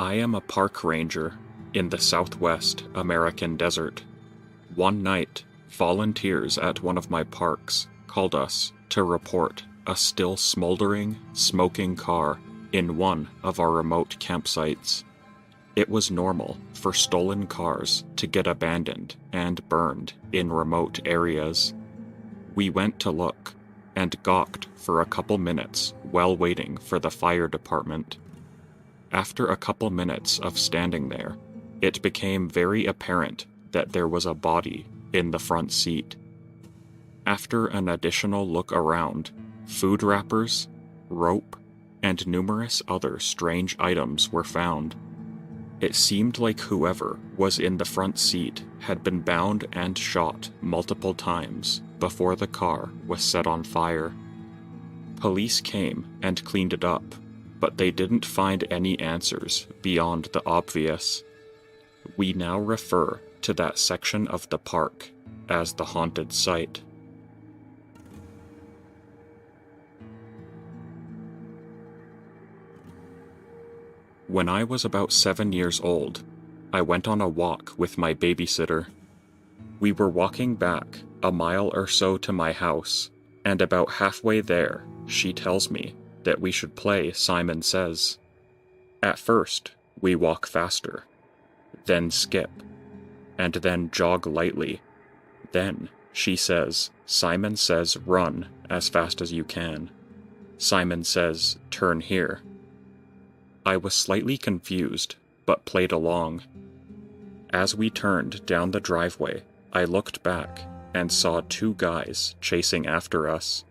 I am a park ranger in the Southwest American desert. One night, volunteers at one of my parks called us to report a still smoldering, smoking car in one of our remote campsites. It was normal for stolen cars to get abandoned and burned in remote areas. We went to look and gawked for a couple minutes while waiting for the fire department. After a couple minutes of standing there, it became very apparent that there was a body in the front seat. After an additional look around, food wrappers, rope, and numerous other strange items were found. It seemed like whoever was in the front seat had been bound and shot multiple times before the car was set on fire. Police came and cleaned it up, but they didn't find any answers beyond the obvious. We now refer to that section of the park as the haunted site. When I was about 7 years old, I went on a walk with my babysitter. We were walking back a mile or so to my house, and about halfway there, she tells me that we should play Simon Says. At first, we walk faster, then skip, and then jog lightly. Then, she says, Simon Says run as fast as you can. Simon Says turn here. I was slightly confused, but played along. As we turned down the driveway, I looked back and saw two guys chasing after us,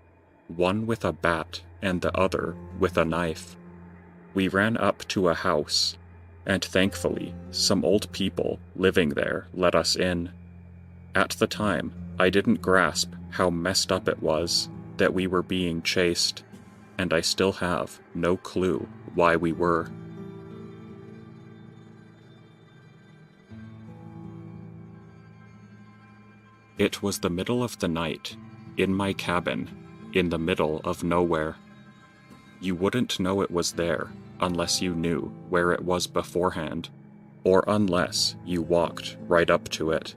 one with a bat and the other with a knife. We ran up to a house, and thankfully, some old people living there let us in. At the time, I didn't grasp how messed up it was that we were being chased, and I still have no clue why we were. It was the middle of the night, in my cabin, in the middle of nowhere. You wouldn't know it was there unless you knew where it was beforehand, or unless you walked right up to it.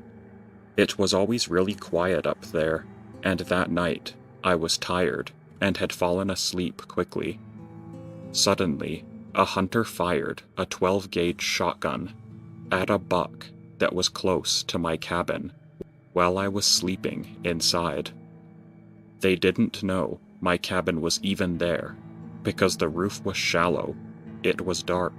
It was always really quiet up there, and that night I was tired and had fallen asleep quickly. Suddenly, a hunter fired a 12-gauge shotgun at a buck that was close to my cabin while I was sleeping inside. They didn't know my cabin was even there because the roof was shallow, it was dark,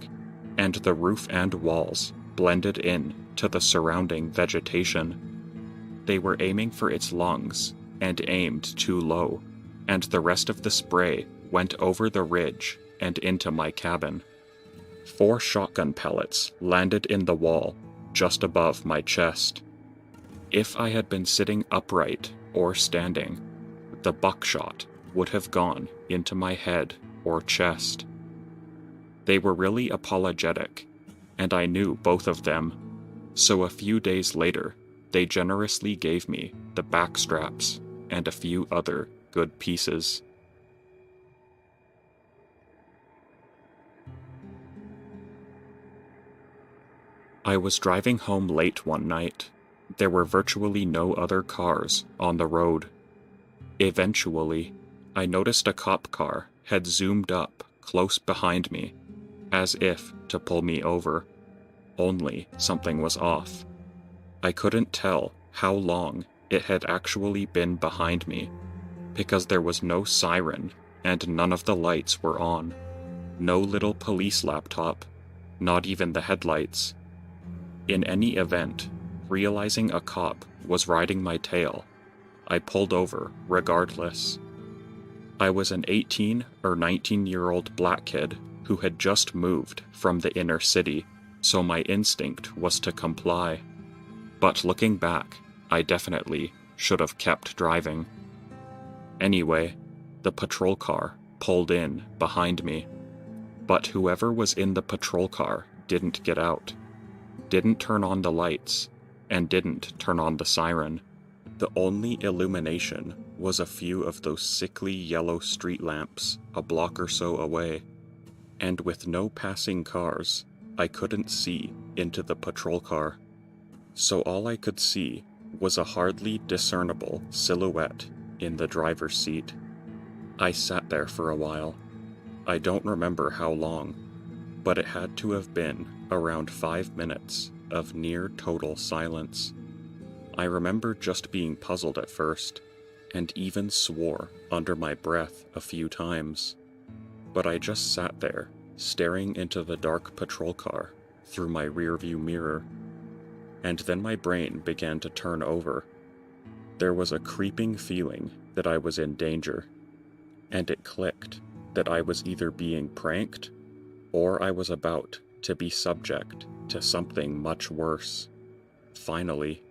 and the roof and walls blended in to the surrounding vegetation. They were aiming for its lungs and aimed too low, and the rest of the spray went over the ridge and into my cabin. 4 shotgun pellets landed in the wall just above my chest. If I had been sitting upright or standing, the buckshot would have gone into my head or chest. They were really apologetic, and I knew both of them, so a few days later, they generously gave me the back straps and a few other good pieces. I was driving home late one night. There were virtually no other cars on the road. Eventually, I noticed a cop car had zoomed up close behind me, as if to pull me over. Only something was off. I couldn't tell how long it had actually been behind me, because there was no siren and none of the lights were on. No little police laptop, not even the headlights. In any event, realizing a cop was riding my tail, I pulled over regardless. I was an 18 or 19-year-old black kid who had just moved from the inner city, so my instinct was to comply. But looking back, I definitely should have kept driving. Anyway, the patrol car pulled in behind me. But whoever was in the patrol car didn't get out, didn't turn on the lights, and didn't turn on the siren. The only illumination was a few of those sickly yellow street lamps a block or so away, and with no passing cars, I couldn't see into the patrol car, so all I could see was a hardly discernible silhouette in the driver's seat. I sat there for a while. I don't remember how long, but it had to have been around 5 minutes of near total silence. I remember just being puzzled at first, and even swore under my breath a few times. But I just sat there, staring into the dark patrol car through my rearview mirror. And then my brain began to turn over. There was a creeping feeling that I was in danger, and it clicked that I was either being pranked or I was about to be subject to something much worse. Finally,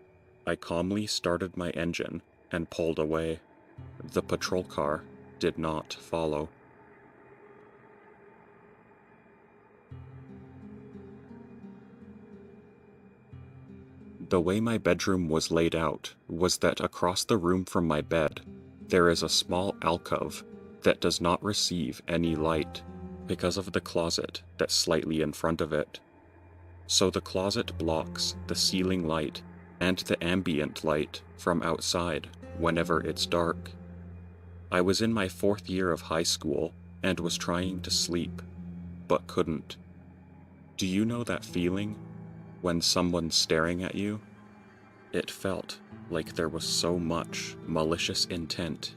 I calmly started my engine and pulled away. The patrol car did not follow. The way my bedroom was laid out was that across the room from my bed, there is a small alcove that does not receive any light because of the closet that's slightly in front of it. So the closet blocks the ceiling light and the ambient light from outside whenever it's dark. I was in my 4th year of high school and was trying to sleep, but couldn't. Do you know that feeling when someone's staring at you? It felt like there was so much malicious intent.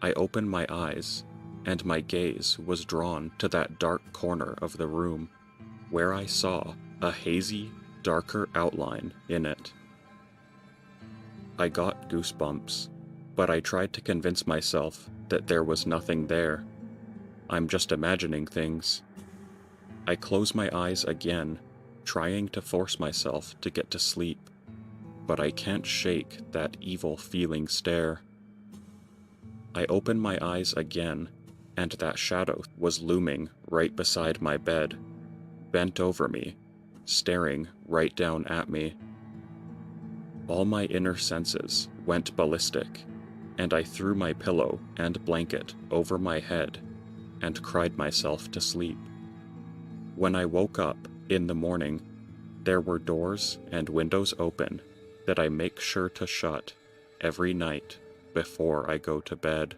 I opened my eyes, and my gaze was drawn to that dark corner of the room, where I saw a hazy, darker outline in it. I got goosebumps, but I tried to convince myself that there was nothing there. I'm just imagining things. I closed my eyes again, trying to force myself to get to sleep, but I can't shake that evil feeling stare. I opened my eyes again, and that shadow was looming right beside my bed, bent over me, staring right down at me. All my inner senses went ballistic, and I threw my pillow and blanket over my head and cried myself to sleep. When I woke up in the morning, there were doors and windows open that I make sure to shut every night before I go to bed.